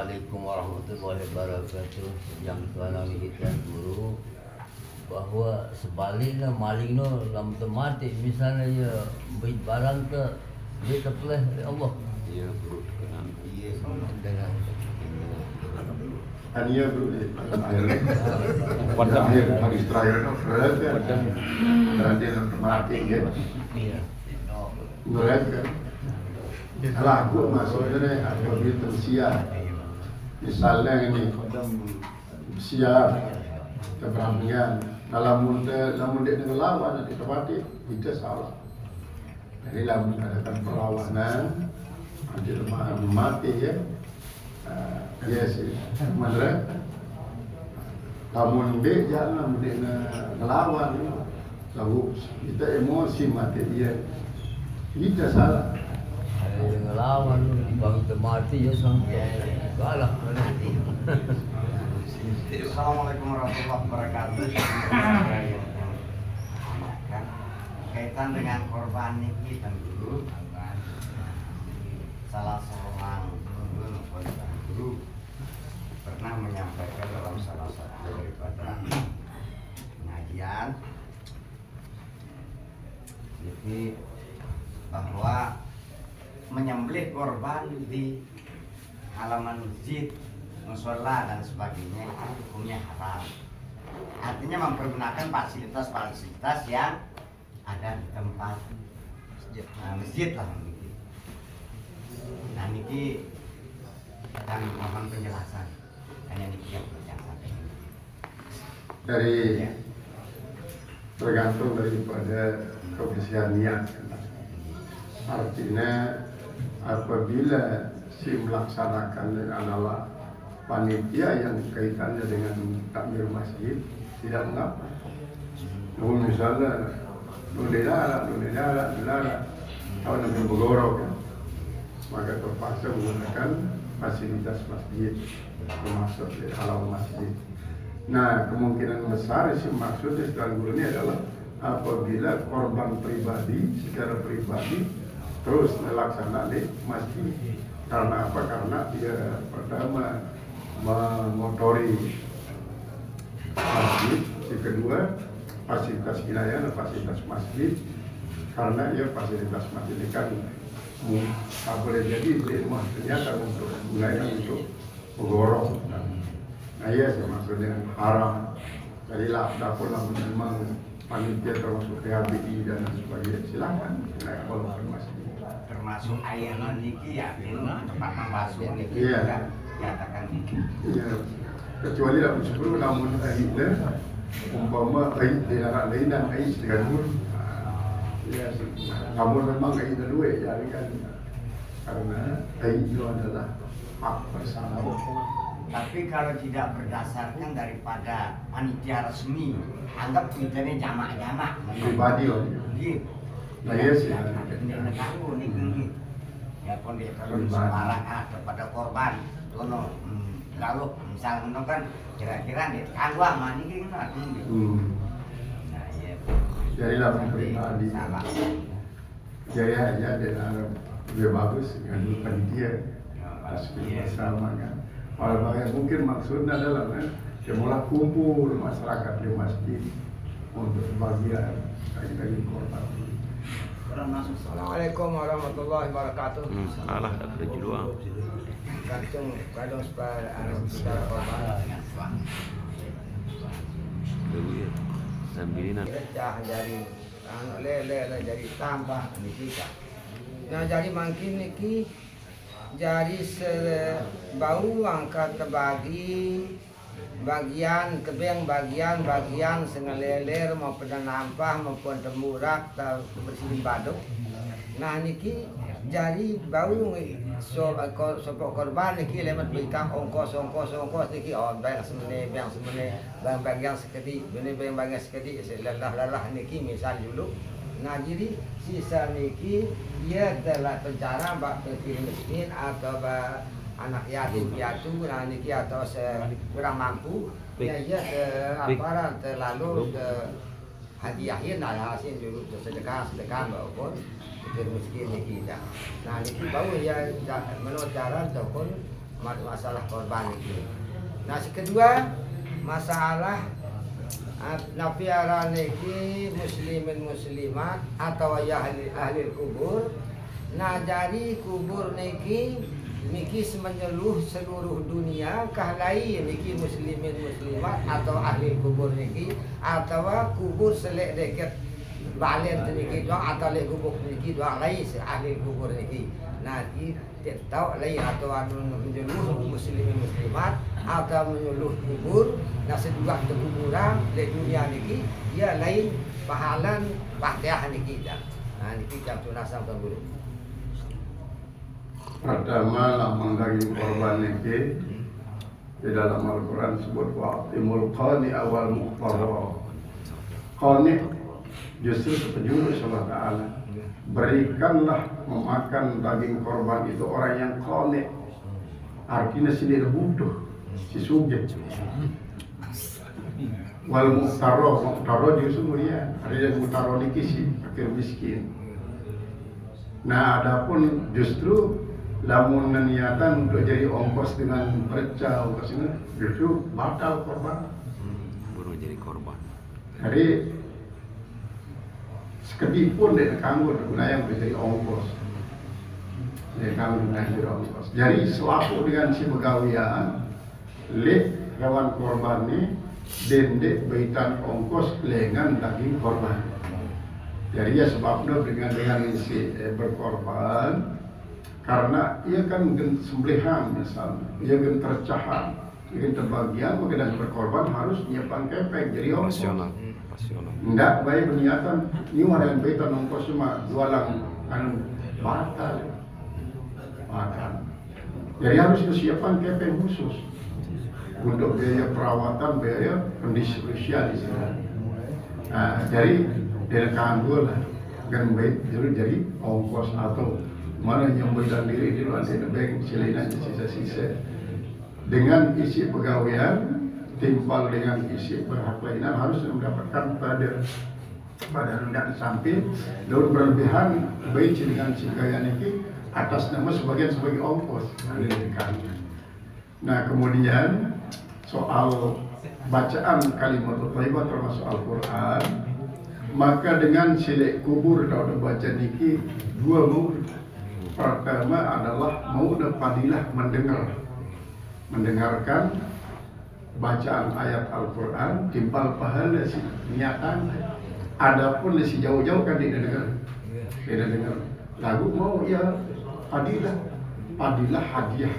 Assalamualaikum warahmatullahi wabarakatuh. Yang Tuhan kita guru bahwa sebaliknya maling no lam mati misalnya ya beli barang ke dia terpeleh Allah. Iya bro, kenapa? Iya dengan Hanya bro, akhir habis terakhir itu berat kan, berarti mati kan, iya. berat kan. Lagu maksudnya apabila tersiar, misalnya ini siap keberanian dalam dia ngelawan nanti tempatnya tidak salah. Jadi lamun adakan perlawanan nanti mati ya. Yes, mana? Lamun dia jangan dia ngelawan, lalu kita emosi mati dia tidak salah. Ada ngelawan bang mati ya sampai kalah. Assalamualaikum warahmatullahi wabarakatuh. Kaitan dengan korban ini tentu salah seorang guru pernah menyampaikan dalam salah satu daripada pengajian jadi bahwa menyembelih korban di halaman masjid, musola dan sebagainya itu hukumnya haram. Artinya mempergunakan fasilitas-fasilitas yang ada di tempat masjid lah begitu. Nah niki kami mohon penjelasan. Hanya niki yang sampai ini. Dari tergantung daripada kebersihan niat. Artinya apabila si melaksanakan adalah panitia yang kaitannya dengan takmir masjid tidak mengapa. Namun misalnya dilarang, tahun yang bergorok kan, maka terpaksa menggunakan fasilitas masjid termasuk di halaman masjid. Nah kemungkinan besar sih maksudnya sekarang ini adalah apabila korban pribadi secara pribadi terus melaksanakan di masjid. Karena apa? Karena dia pertama mengotori masjid, yang kedua fasilitas wilayah dan fasilitas masjid. Karena ya fasilitas masjid ini kan boleh jadi ternyata untuk wilayah untuk menggorong. Nah iya sih maksudnya haram. Jadi lah dapur lah memang panitia termasuk PHBI dan sebagainya silakan naik walaupun masjid. Termasuk air niki ya, tempat membasuh niki Iya. juga nyatakan niki. Iya. Kecuali dalam sebelum namun airnya umpama air dilarang lain dan air segadur. Iya sih. Namun memang air dua ya kan karena air itu adalah hak bersama. Tapi kalau tidak berdasarkan daripada panitia resmi, anggap misalnya jamak-jamak Pribadi loh. gitu. Nah iya sih. Ini kanggo niki. Ya pun dia kalau semarang kepada korban, dono lalu misalnya kan kira-kira dia kanggo sama niki kan gitu. Nah iya. Jadi lah pribadi. Salah. Jadi aja dengan lebih bagus dengan panitia bersama kan. Walau mungkin maksudnya adalah mulai kumpul masyarakat di masjid untuk bagian bagi korban. Assalamualaikum warahmatullahi wabarakatuh. Salah tak kerja doang. Kadang supaya saudara korban Dulu ya. Sambilinan. pecah jadi lele jadi tambah niki kan. Nah jadi makin niki jadi bau angkat terbagi bagian kebeng bagian sengeleler maupun nampah maupun temurak atau bersihin baduk. Nah niki jadi bau sopok korban niki lemat berikan ongkos niki bayang bagian sekedi bagian sekedi lelah niki misal dulu. Nah jadi sisa niki dia telah pencara bak fakir miskin atau anak yatim piatu nah niki atau kurang mampu ya dia aparat terlalu hadiahin nah hasil dulu sedekah maupun fakir miskin niki dah. Nah niki bau ya menurut cara ataupun masalah korban ini. Nah, kedua masalah nafiara niki muslimin muslimat atau ya ahli kubur. Nah, jadi kubur niki menyeluruh seluruh dunia kah lain niki muslimin muslimat atau ahli kubur niki atau kubur selek dekat balen niki doang atau lek kubur niki doang lain ahli kubur niki. Nah, kita tahu lain atau menyeluruh muslimin muslimat atau menyeluruh kubur. Nah, sedua kuburan di dunia niki dia lain pahalan Fatihah niki dah. Nah, niki jam tunasam guru. Pertama lambang daging korban niki di dalam Al-Quran disebut wa'timul qani awal muqtarra. Qani justru penjuru Allah Ta'ala. Berikanlah memakan daging korban itu orang yang qani. Artinya sendiri butuh, si sugih. Wal muqtarra justru mulia. Ada yang muqtarra niki si fakir miskin. Nah, adapun justru lamun niatan untuk jadi ongkos dengan perca ongkos ini justru batal korban. Baru jadi korban. Jadi sekedip pun dia kanggur gunanya untuk jadi ongkos. Dia kanggur gunanya jadi ongkos. Jadi selaku dengan si begawian, lek hewan korban ini dendek baitan ongkos lengan daging korban. Jadi ya sebabnya dengan si berkorban. Karena ia kan gen sembelihan misalnya, ia gen tercahan, ia gen terbagian, maka dan berkorban harus nyiapkan kepeng jadi ongkos. Rasional. Tidak baik berniatan, ini ada yang baitan ongkos cuma jualan anu batal, makan. Jadi harus disiapkan kepeng khusus untuk biaya perawatan, biaya pendistribusian di sana. Nah, jadi dari kantor lah, kan baik jadi ongkos atau mana yang berikan diri di luar bank selain sisa-sisa dengan isi pegawaian timpal dengan isi berhaklainan harus mendapatkan pada rendah samping dan berlebihan baik dengan si gaya ini atas nama sebagai ongkos. Nah, kemudian soal bacaan kalimat thayyibah termasuk Al-Quran, maka dengan silek kubur atau baca niki dua murid. Pertama adalah mau fadilah mendengarkan bacaan ayat Al-Quran timpal pahala si niatan. Adapun si jauh-jauh kan tidak dengar lagu mau ya fadilah hadiah.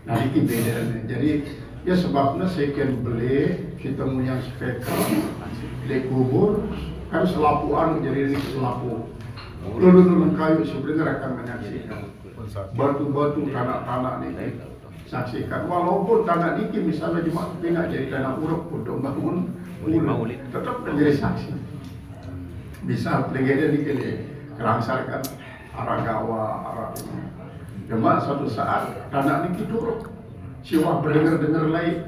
Nah ini beda. Jadi ya sebabnya sekian beli kita punya speaker di kubur kan selapuan jadi ini selapu. Lulun kayu sebenarnya akan menyaksikan batu-batu tanah-tanah ini saksikan walaupun tanah ini misalnya cuma tidak jadi tanah uruk untuk bangun ulit tetap menjadi saksi bisa legenda ini kerangsarkan arah gawa arah ini cuma suatu saat tanah ini turun siwa berdengar lain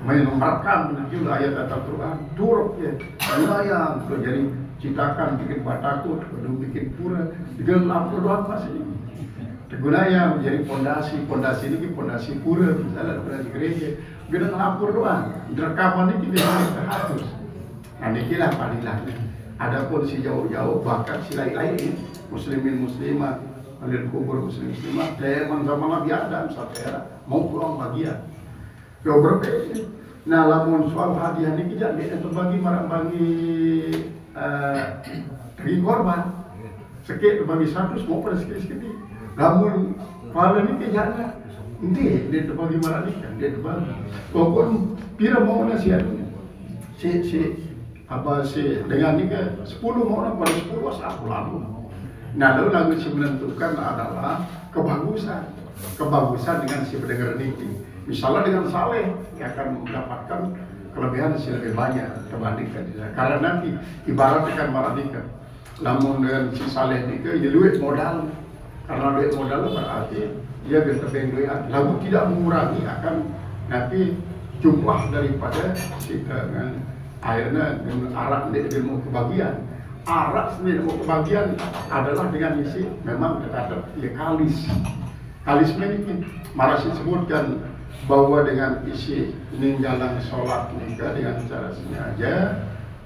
merekam juga ayat Al-Quran turun ya wilayah jadi citakan bikin batakut, kedua bikin pura, dengan lampu doang masih ini. Gunanya menjadi pondasi ini pondasi pura, misalnya pondasi gereja, dengan lampu doang. Rekaman ini bisa terhapus. Nah, inilah padilahnya. Adapun si jauh-jauh bahkan si lain-lain, muslimin muslimat, ahli kubur muslim muslimat, memang zaman Nabi Adam sampai era mau pulang bagian. Kau berbeda. Nah, lamun soal hadiah ini tidak dia terbagi bagi daging korban sekit bagi 100 mau pada sikit-sikit namun pada ini kejadian ini dia terbagi marah ni kan dia terbagi pokok pira mau nasihat si dengan ni ke 10 mau nak pada 10 aku lalu nah lalu lagu si menentukan adalah kebagusan dengan si pendengar ini misalnya dengan saleh yang akan mendapatkan kelebihan sih lebih banyak terbandingkan karena nanti ibarat akan maradikan namun dengan si saleh ini ke duit modal karena duit modal berarti dia bertebeng duit lalu tidak mengurangi akan nanti jumlah daripada si dengan akhirnya dengan arak ilmu kebagian arak sendiri ilmu kebagian adalah dengan isi memang terkadang ya kalis ini malah disebutkan bahwa dengan isi ninggalan sholat nikah dengan cara sengaja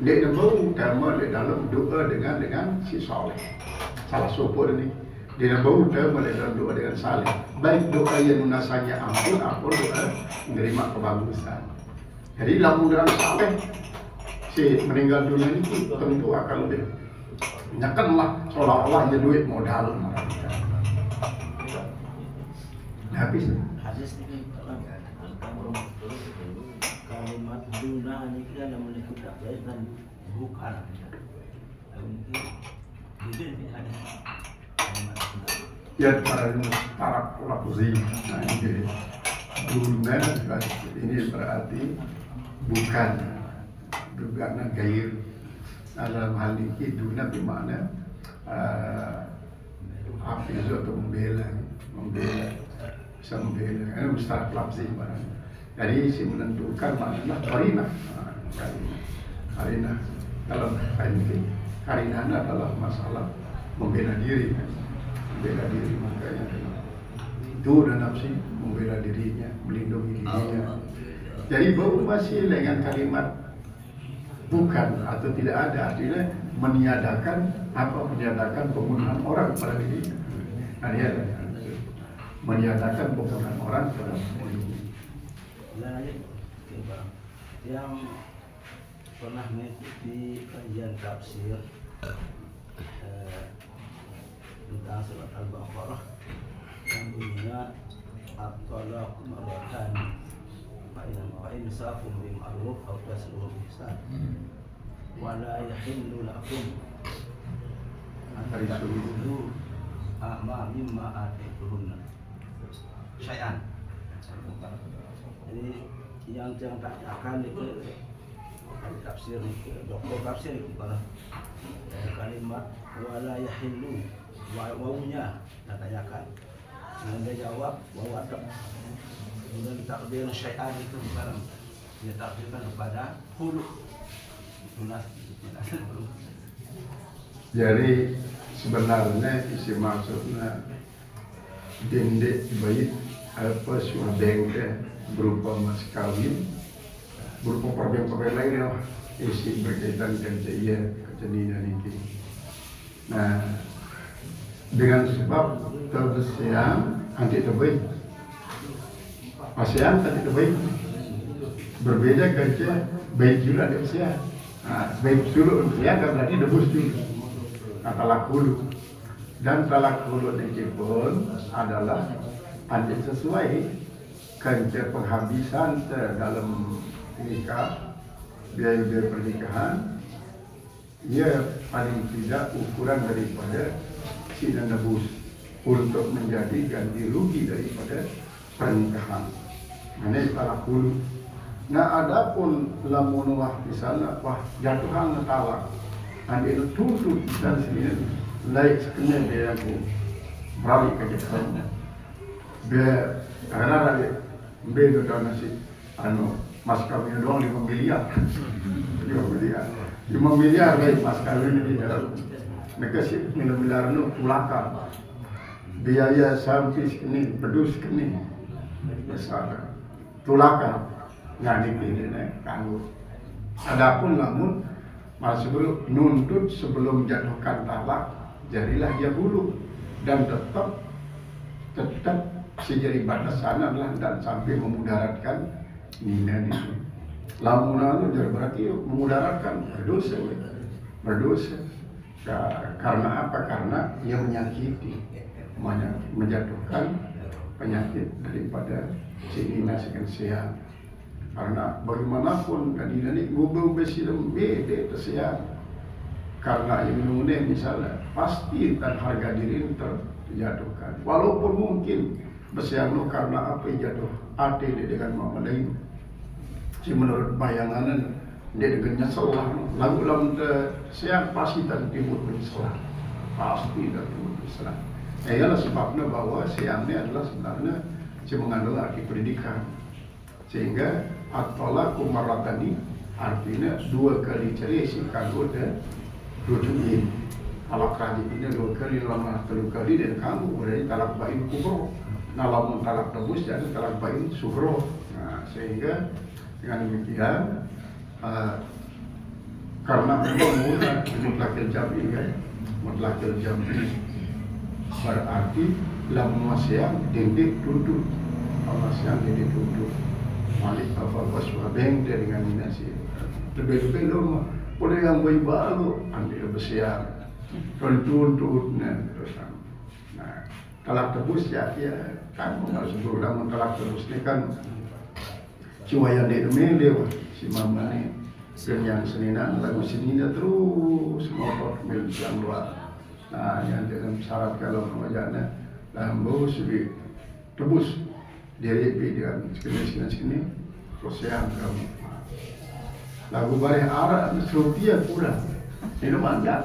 dia bau utama di dalam doa dengan si soleh. Salah sopor ini dia bau utama di dalam doa dengan saleh. Baik doa yang munasanya ampun doa menerima kebagusan. Jadi lamun dengan saleh si meninggal dunia ini tentu akan lebih nyakanlah seolah-olah dia duit modal. Habis. Hadis ini kalimat duna ini kita namanya tidak baik dan bukan. Ya para lakuzi. Nah ini duna ini berarti bukan gair. Dalam hal ini duna bermakna hafiz atau membela. Bisa membela, karena mustahak lapsi barang. Jadi si menentukan maknanya karina. Karina dalam ini karina adalah masalah membela diri, makanya itu dan nafsi membela dirinya, melindungi dirinya. Jadi bau masih dengan kalimat bukan atau tidak ada, artinya meniadakan pembunuhan orang pada dirinya. Meniadakan pembunuhan orang pada dirinya. Yang pernah mengikuti kajian tafsir tentang surat Al-Baqarah yang bunyinya at-talaqu marratan fa imsakun bima'ruf aw tasrihun biihsan wa la yahillu lakum an ta'khudhu mimma atituhunna syai'an. Jadi yang tanyakan itu tafsir dokter tafsir itu pada kalimat wala yahillu wawunya ditanyakan. Dia jawab bahwa kemudian takdir syai'an itu bukan dia takdirkan kepada hulu. Jadi sebenarnya isi maksudnya dendek baik apa suabengke berupa mas kawin berupa perbedaan lainnya isi berkaitan dengan jaya kejadian ini. Nah dengan sebab tersiang anti terbaik ASEAN anti terbaik berbeda kerja baik juga di ASEAN. Nah, baik dulu ASEAN kan berarti debus dulu. Nah, talak hulu dan talak hulu di pun adalah anti sesuai kerja penghabisan dalam nikah biaya pernikahan ia paling tidak ukuran daripada sinan nebus untuk menjadi ganti rugi daripada pernikahan. Ini talak hulu. Nah adapun lamun wah di sana wah jatuhan talak. Andi itu tuntut dan sini lain sekenanya dia aku balik ke jatuhnya. Biar karena ada beda dengan si mas kawin doang 5 miliar. 5 miliar baik mas kawin ini dalam mereka sih 5 miliar itu pulakan biaya sampai sekini pedus sekini besar tulakan ngani ini kanggu. Adapun namun sebelum nuntut sebelum jatuhkan talak jadilah dia bulu dan tetap sejari batasan adalah dan sampai memudaratkan nina ini. Lamun itu berarti memudaratkan berdosa. Karena apa? Karena ia menyakiti, menjatuhkan penyakit daripada si nina sekian. Karena bagaimanapun kadina ni ngubung besilam bede tersiang. Karena yang menunggu misalnya pasti dan harga diri terjatuhkan. Walaupun mungkin besiang lo karena apa jatuh hati dia dengan mama lain. Si menurut bayangan dia dengan nyesel lah. Lagu-lagu tersiang pasti dan timbul menyesal. Pasti dan timbul menyesal. Ialah sebabnya bahwa siangnya adalah sebenarnya si mengandung arti pendidikan. Sehingga at-talaqu marratani artinya 2 kali cerai si kanggo dan rujukin. Talak rajin ini 2 kali lama 3 kali dan kamu berarti talak bain kubro. lamun talak tebus jadi talak bain sugro. Nah, sehingga dengan demikian karena memang mula mutlakil jam'i kan, mutlakil jam'i berarti lamun masyang dendek duduk, masyang dendek duduk. Malik apa waswabeng dia dengan minasi. Lebih-lebih lo boleh yang baru ambil bersiap, tuntut terus. Nah, talak tebus ya kan harus berulang talak tebus ini kan ciwayan dia dewa si mama ni yang seninan lagu seninya terus motor mil yang luar. Nah, yang dalam syarat kalau wajahnya lambu sudah tebus dari dengan sini terus yang kamu lagu bareng arah rupiah kurang ini manjat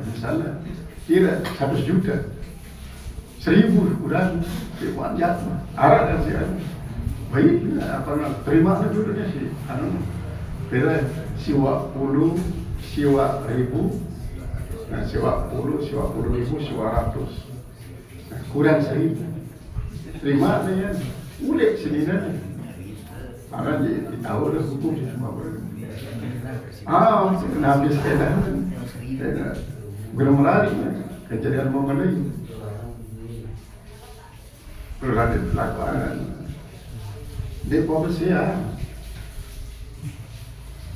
misalnya kira 100 juta 1000 kurang ini manjat arah dan siapa baik apa terima saja sih kira siwa puluh siwa ribu nah siwa puluh ribu siwa ratus nah, kurang 1000 terima ya ulik sini nanti karena tahu dah hukum semua habis keadaan belum lari kejadian mau lagi terus ada pelaksanaan dia polisi ya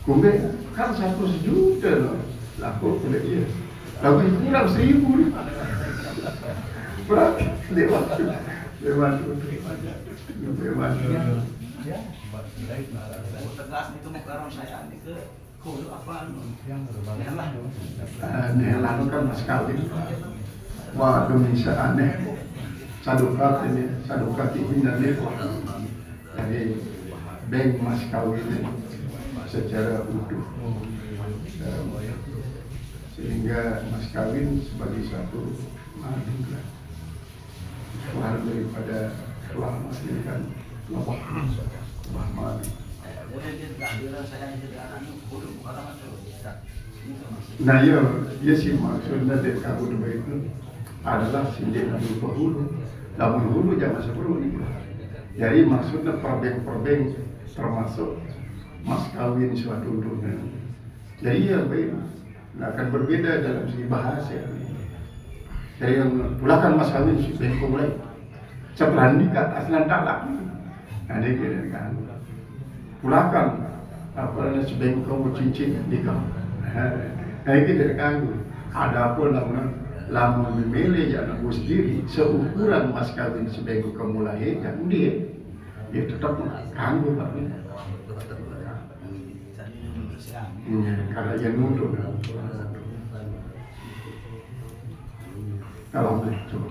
kumbe kan 100 juta loh laku oleh dia lalu kurang 1000 berat lewat tegas itu mukaron saya ini ke kudu apa nelan kan sekali wah Indonesia aneh sadukat ini dan jadi bank mas kawin secara utuh sehingga mas kawin sebagai satu anugerah Tuhan daripada selama ini kan lebah mali. Nah ya sih maksudnya dari kabut itu adalah sindik berupa hulu. Namun hulu jangan sebelum ini. Jadi maksudnya perbeng termasuk mas kawin suatu dunia. Jadi ya baik, akan berbeda dalam segi bahasa. Jadi yang pulakan mas kawin bengkok mulai. Sebelah nikah aslan talak. Nah dia kira kan. Pulakan apa namanya sebengkok cincin nikah. Nah ini tidak kagum. Ada pun lamun memilih jangan bos diri seukuran mas kawin sebengkok mulai dan dia tetap kagum tapi karena yang mundur. Kalau coba